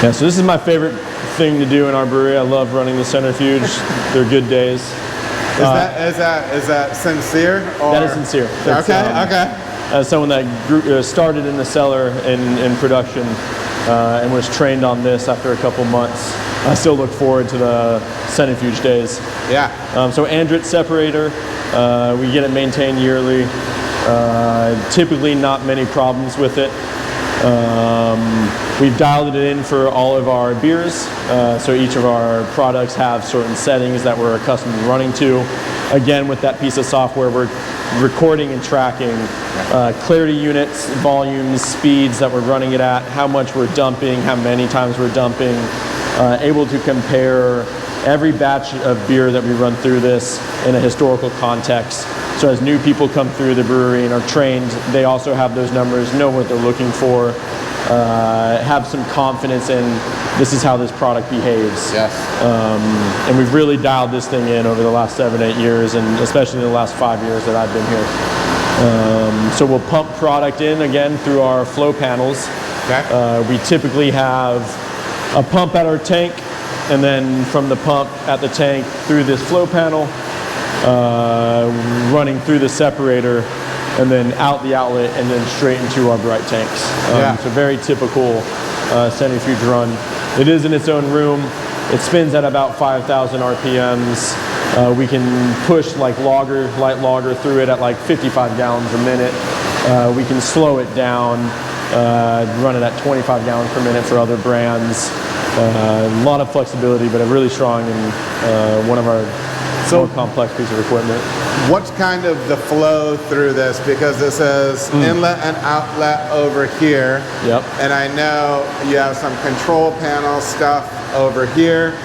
Yeah, so this is my favorite thing to do in our brewery. I love running the centrifuge. They're good days. Is that sincere? Or? That is sincere. That's, okay. As someone that started in the cellar in production and was trained on this after a couple months, I still look forward to the centrifuge days. Yeah. So Andritz separator, we get it maintained yearly. Typically not many problems with it. We've dialed it in for all of our beers, so each of our products have certain settings that we're accustomed to running to. Again, with that piece of software, we're recording and tracking clarity units, volumes, speeds that we're running it at, how much we're dumping, how many times we're dumping, able to compare every batch of beer that we run through this in a historical context. So as new people come through the brewery and are trained, they also have those numbers, know what they're looking for, have some confidence in this is how this product behaves. Yes. And we've really dialed this thing in over the last 7-8 years, and especially the last 5 years that I've been here. So we'll pump product in again through our flow panels. Okay. We typically have a pump at our tank, and then from the pump at the tank through this flow panel, running through the separator, and then out the outlet, and then straight into our bright tanks. It's a very typical centrifuge run. It is in its own room. It spins at about 5,000 RPMs. We can push like light lager through it at like 55 gallons a minute. We can slow it down, run it at 25 gallons per minute for other brands. A lot of flexibility, but a really strong and one of our more complex piece of equipment. What's kind of the flow through this? Because it says inlet and outlet over here. Yep. And I know you have some control panel stuff over here.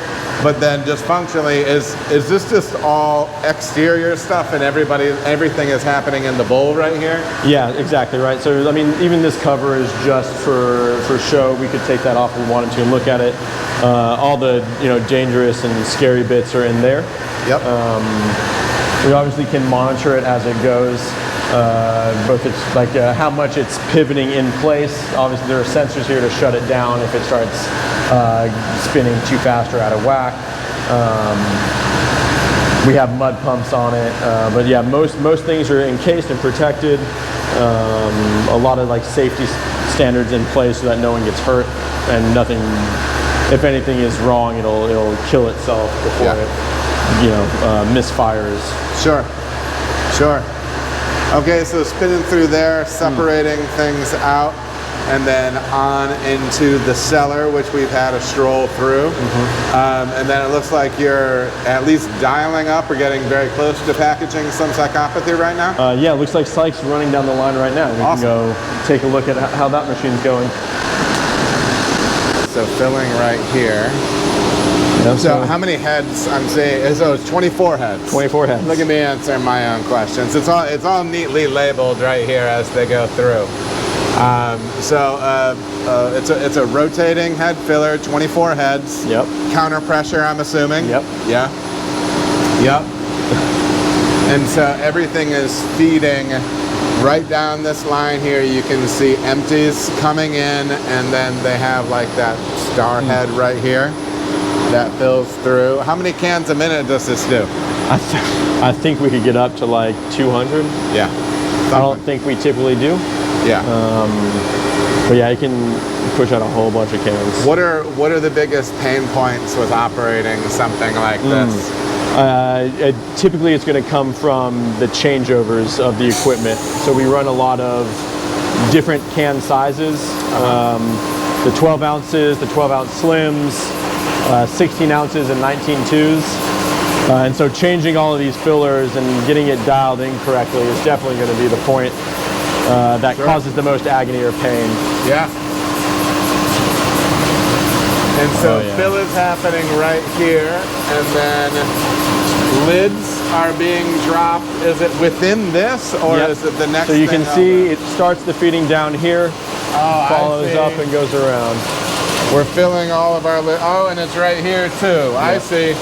But then just functionally, is this just all exterior stuff and everything is happening in the bowl right here? Yeah, exactly right. So I mean, even this cover is just for show. We could take that off if we wanted to and look at it. All the dangerous and scary bits are in there. Yep. We obviously can monitor it as it goes. Both it's like how much it's pivoting in place. Obviously there are sensors here to shut it down if it starts spinning too fast or out of whack. We have mud pumps on it, but yeah, most things are encased and protected. A lot of like safety standards in place so that no one gets hurt and nothing. If anything is wrong, it'll kill itself before it misfires. Sure. Okay, so spinning through there, separating things out, and then on into the cellar, which we've had a stroll through. And then it looks like you're at least dialing up or getting very close to packaging some Psychopathy right now? Yeah, it looks like Psych's running down the line right now. We can go take a look at how that machine's going. So filling right here. So how many heads I'm saying? So it's 24 heads. 24 heads. Look at me answering my own questions. It's all neatly labeled right here as they go through. It's a rotating head filler, 24 heads. Yep. Counter pressure, I'm assuming. Yep. Yeah. Yep. And so everything is feeding right down this line here. You can see empties coming in, and then they have like that star head right here that fills through. How many cans a minute does this do? I think we could get up to like 200. Yeah. I don't think we typically do. Yeah. But yeah, you can push out a whole bunch of cans. What are the biggest pain points with operating something like this? Typically it's going to come from the changeovers of the equipment. So we run a lot of different can sizes. The 12 ounces, the 12-ounce slims, 16 ounces and 19.2s. And so changing all of these fillers and getting it dialed in correctly is definitely going to be the point that causes the most agony or pain. Yeah. And so fill is happening right here, and then lids are being dropped. Is it within this, or is it the next So you thing can see it starts the feeding down here, follows up and goes around. We're filling all of our lids. Oh, and it's right here too. I see.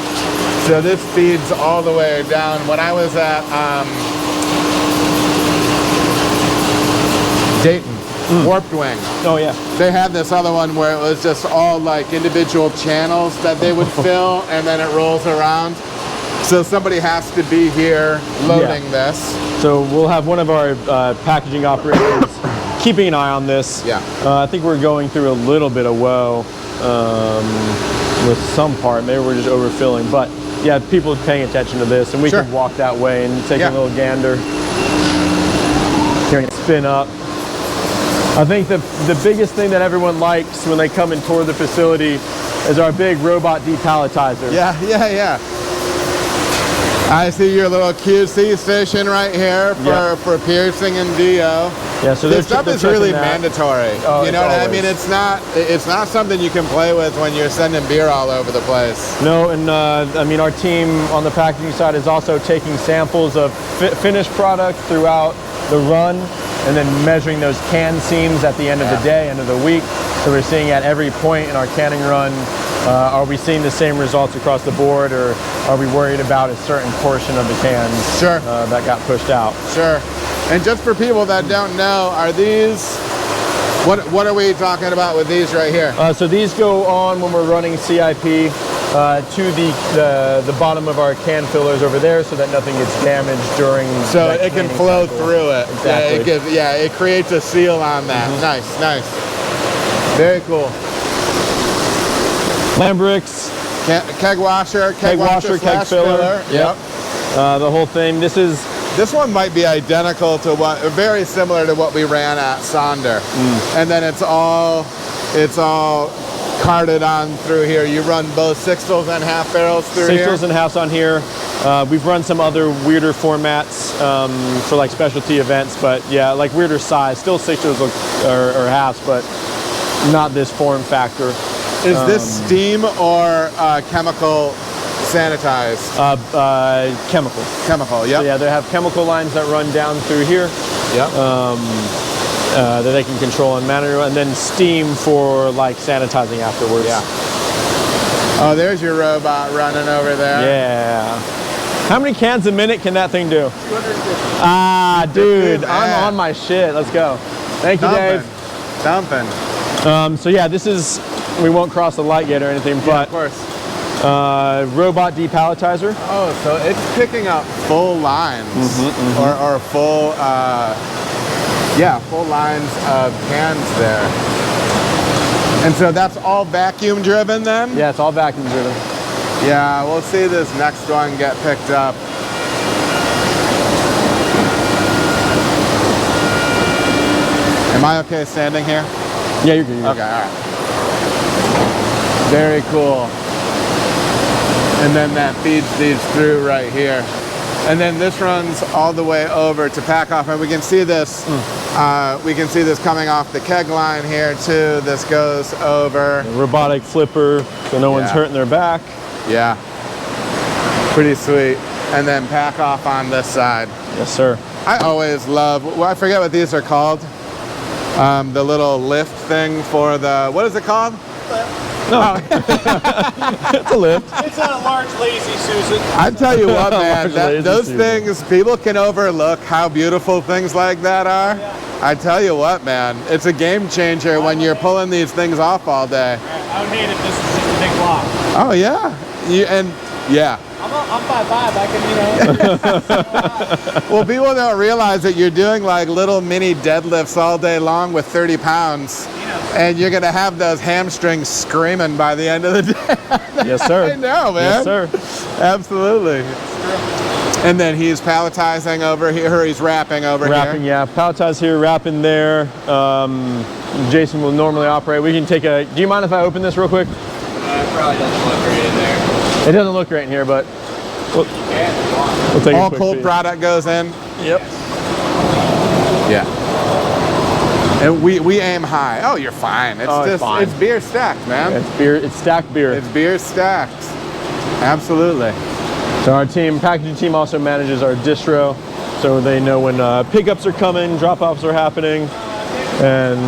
So this feeds all the way down. When I was at Dayton Warped Wing. Oh yeah. They had this other one where it was just all like individual channels that they would fill, and then it rolls around. So somebody has to be here loading this. So we'll have one of our packaging operators keeping an eye on this. Yeah. I think we're going through a little bit of woe with some part. Maybe we're just overfilling, but yeah, people are paying attention to this, and we can walk that way and take a little gander. Here, spin up. I think the biggest thing that everyone likes when they come and tour the facility is our big robot depalletizer. Yeah. I see your little QC station right here for piercing and DO. Yeah, so this stuff is really that. mandatory. Oh, you know what I mean? It's not something you can play with when you're sending beer all over the place. No, and I mean, our team on the packaging side is also taking samples of finished product throughout the run, and then measuring those can seams at the end of the day, end of the week. So we're seeing at every point in our canning run, are we seeing the same results across the board, or are we worried about a certain portion of the cans that got pushed out? Sure. And just for people that don't know, are these, what are we talking about with these right here? So these go on when we're running CIP to the bottom of our can fillers over there, so that nothing gets damaged during. So it can flow through it. Exactly. It creates a seal on that. Nice. Very cool. Lambricks. Keg washer, keg keg filler. Yep. The whole thing. This one might be identical to very similar to what we ran at Sonder. And then it's all carted on through here. You run both sixtils and half barrels through here? Sixtils and halves on here. We've run some other weirder formats for like specialty events, but yeah, like weirder size. Still sixtils or halves, but not this form factor. Is this steam or chemical sanitized? Chemical. Chemical, yeah. So yeah, they have chemical lines that run down through here. Yep. That they can control and manage, and then steam for like sanitizing afterwards. Yeah. Oh, there's your robot running over there. Yeah. How many cans a minute can that thing do? 250. Ah, dude, I'm on my shit. Let's go. Thank you, Dave. Dumping. So yeah, this is, we won't cross the light yet or anything, but of course. Robot depalletizer. Oh, so it's picking up full lines or full, full lines of cans there. And so that's all vacuum driven then? Yeah, it's all vacuum driven. Yeah, we'll see this next one get picked up. Am I okay standing here? Yeah, you're good. Okay, all right. Very cool. And then that feeds these through right here. And then this runs all the way over to pack off, and we can see this. We can see this coming off the keg line here too. This goes over. A robotic flipper, so no one's hurting their back. Yeah. Pretty sweet. And then pack off on this side. Yes, sir. I always love. Well, I forget what these are called. The little lift thing for the. What is it called? No. It's a lift. It's a large lazy Susan. I tell you what, man, those things, people can overlook how beautiful things like that are. Yeah. I tell you what, man, it's a game changer when you're pulling these things off all day. I would hate if this was just a big block. Oh yeah, yeah. I'm 5'5", I can, Well, people don't realize that you're doing like little mini deadlifts all day long with 30 pounds. And you're going to have those hamstrings screaming by the end of the day. Yes, sir. I know, man. Yes, sir. Absolutely. And then he's palletizing over here, or he's wrapping over here. Yeah. Palletize here, wrapping there. Jason will normally operate. We can take a, do you mind if I open this real quick? It probably doesn't look great in there. It doesn't look great in here, but we'll take All a quick cold peek. product goes in? Yep. Yeah. And we aim high. Oh, you're fine. It's fine. It's beer stacked, man. It's beer, it's stacked beer. It's beer stacked. Absolutely. So our team, packaging team also manages our distro, so they know when pickups are coming, drop-offs are happening, and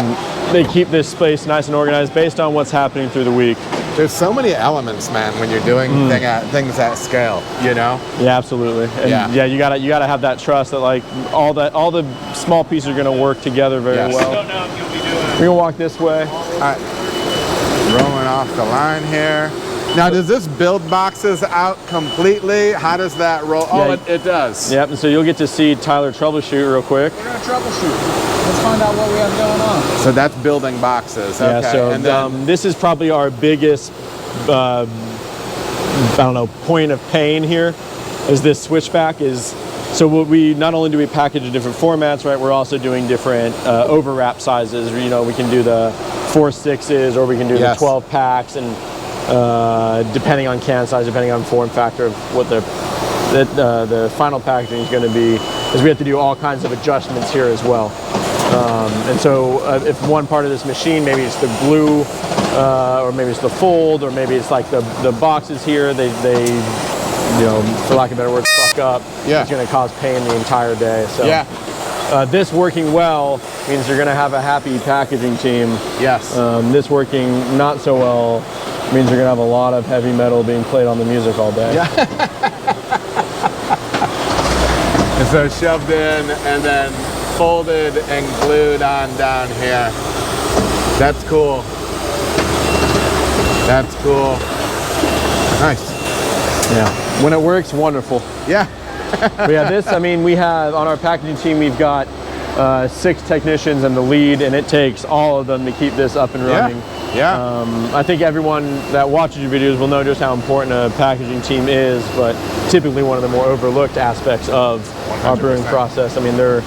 they keep this space nice and organized based on what's happening through the week. There's so many elements, man, when you're doing things at scale, you know? Yeah, absolutely. And yeah, you gotta have that trust that like all the small pieces are gonna work together very well. I don't know if you'll be We're gonna walk this way. All right. Rolling off the line here. Now, does this build boxes out completely? How does that roll? Oh, Yeah, it does. Yep, and so you'll get to see Tyler troubleshoot real quick. We're gonna troubleshoot. Let's find out what we have going on. So that's building boxes. Okay. Yeah, so and then, this is probably our biggest, I don't know, point of pain here, is this switchback is, so what we, not only do we package in different formats, right, we're also doing different overwrap sizes. You know, we can do the 4/6s or we can do the 12 packs, and depending on can size, depending on form factor of what the final packaging is going to be, is we have to do all kinds of adjustments here as well. And so if one part of this machine, maybe it's the glue, or maybe it's the fold, or maybe it's like the boxes here, they you know, for lack of a better word, fuck up, it's going to cause pain the entire day. So this working well means you're going to have a happy packaging team. Yes. This working not so well means you're going to have a lot of heavy metal being played on the music all day. And so shoved in and then folded and glued on down here. That's cool. That's cool. Nice. Yeah. When it works, wonderful. Yeah. But yeah, this, I mean, we have, on our packaging team, we've got 6 technicians and the lead, and it takes all of them to keep this up and running. I think everyone that watches your videos will know just how important a packaging team is, but typically one of the more overlooked aspects of 100%. Our brewing process. I mean, they're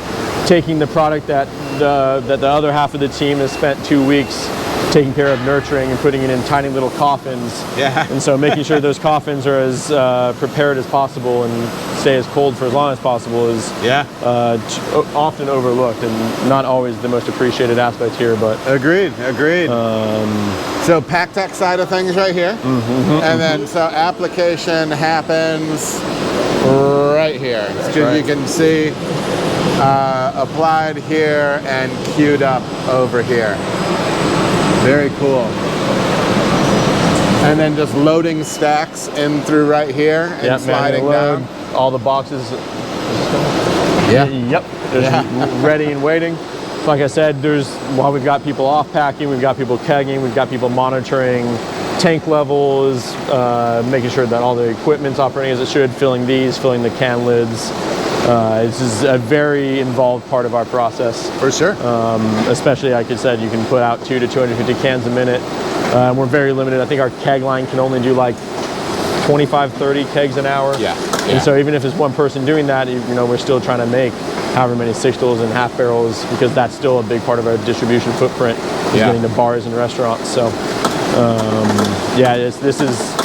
taking the product that the other half of the team has spent 2 weeks taking care of nurturing and putting it in tiny little coffins. And so making sure those coffins are as prepared as possible and stay as cold for as long as possible is often overlooked and not always the most appreciated aspect here. But agreed. So pack tech side of things right here, and then so application happens right here. So you can see applied here and queued up over here. Very cool. And then just loading stacks in through right here and sliding down. All the boxes. Yep. Ready and waiting. Like I said, while we've got people off packing, we've got people kegging, we've got people monitoring tank levels, making sure that all the equipment's operating as it should, filling the can lids. This is a very involved part of our process. For sure. Especially, like I said, you can put out 200 to 250 cans a minute. We're very limited. I think our keg line can only do like 25, 30 kegs an hour. And so even if it's one person doing that, you know, we're still trying to make however many 6-stools and half barrels, because that's still a big part of our distribution footprint, is getting to bars and restaurants. So this is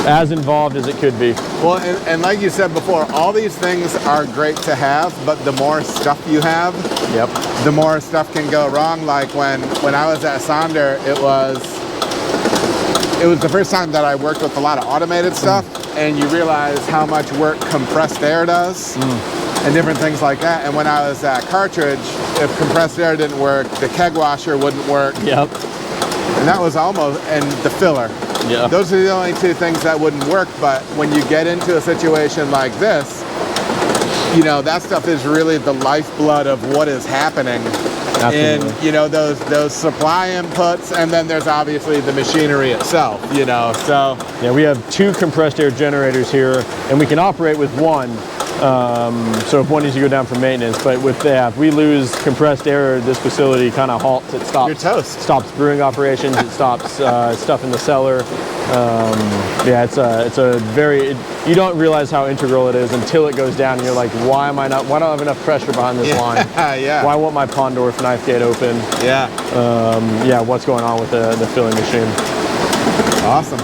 as involved as it could be. Well, and like you said before, all these things are great to have, but the more stuff you have, the more stuff can go wrong. Like when I was at Sonder, it was the first time that I worked with a lot of automated stuff, and you realize how much work compressed air does and different things like that. And when I was at Cartridge, if compressed air didn't work, the keg washer wouldn't work. And that was almost, and the filler. Those are the only 2 things that wouldn't work. But when you get into a situation like this, you know, that stuff is really the lifeblood of what is happening. In, you know, those supply inputs, and then there's obviously the machinery itself, you know, so. Yeah, we have 2 compressed air generators here, and we can operate with 1. So if one needs to go down for maintenance, but if we lose compressed air, this facility kind of halts. It stops. You're toast. Stops brewing operations. It stops stuff in the cellar. It's a very. You don't realize how integral it is until it goes down, and you're like, why don't I have enough pressure behind this line? Why won't my Pondorf knife gate open? What's going on with the filling machine? Awesome.